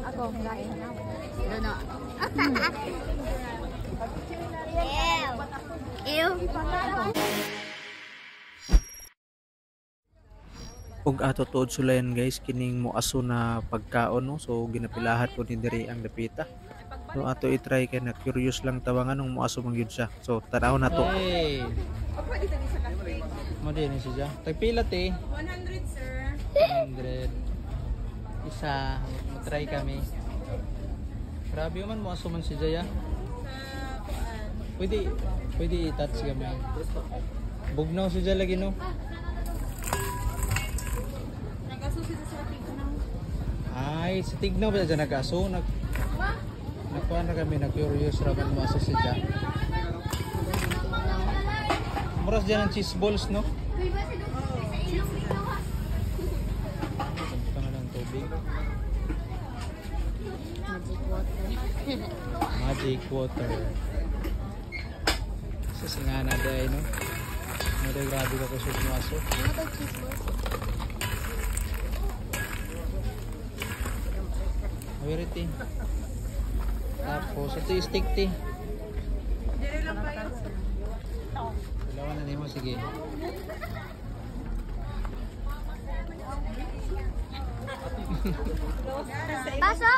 Ako, lain. Dono. Ew. Ug ato tuod sulayan guys kining moaso na pagkaon no. So ginapilahat ko ni diri ang dapita. So ato i-try kay na curious lang tawangan nung moaso man gyud siya. So tanaw na to. Hey. Mo din siya. Tagpilat eh. 100, sir. 100. Isa. Try kami. Grabe man moaso man si Jaya. Pwede i-touch kami. Bugnaw si Jaya lagi no. Ay, sa tignaw ba dyan nag-aso? Nagkuha na kami, nag-curious raman mo aso siya. Muras dyan ang cheese balls, no? Ito nga ng tubig. Magic water. Sa singana day, no? May grabe ka kusog mo aso. Awiriti. Tapos ito yung stick ti. Dire lang kayo. Dalawa na nimo sige. Paso.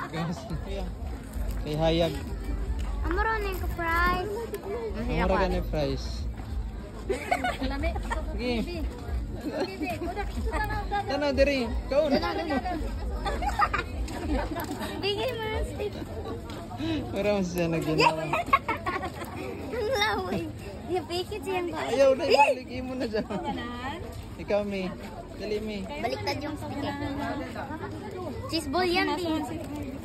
Kay hayag. Amoro na yung price. Mura ka na price. Lami. Sige. Tana diri. Kaon. Bigay mo ng stick. Para mas siya naginawa. Ang laway. Ipikit siyang ba? Ayaw na ibalik mo na dyan. Ikaw mi. Dali mi. Baliktad yung stick. Cheese ball yan din.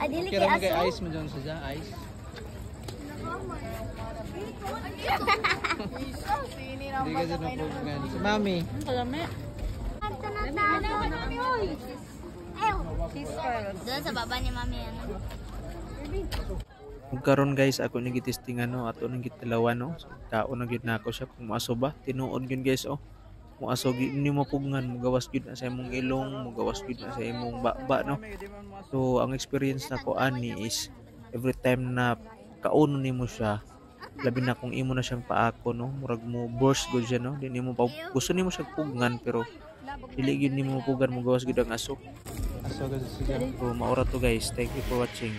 Adili kay Kira mo kay aso. ice mo dyan siya. Ice. Hindi ka dyan napupungan. Si mami. Lami. Cheese curls. Doon sa baba ni mami ano. Ug karon guys ako ni gitestingan no ato nang gitilawan no. So, kaon na gyud nako siya kung moaso ba. Tinuod gyud guys oh. Moaso gyud ni mapugngan, mugawas gyud na sa imong ilong, mugawas gyud na sa imong baba no. So ang experience nako ani is every time na kaon nimo siya, labi na kung imo na siyang paako no, murag mo burst gud siya no. Di nimo pa gusto nimo siya pugnan pero dili gyud nimo pugan, mugawas gyud ang aso. Aso ka siya. So maura to guys. Thank you for watching.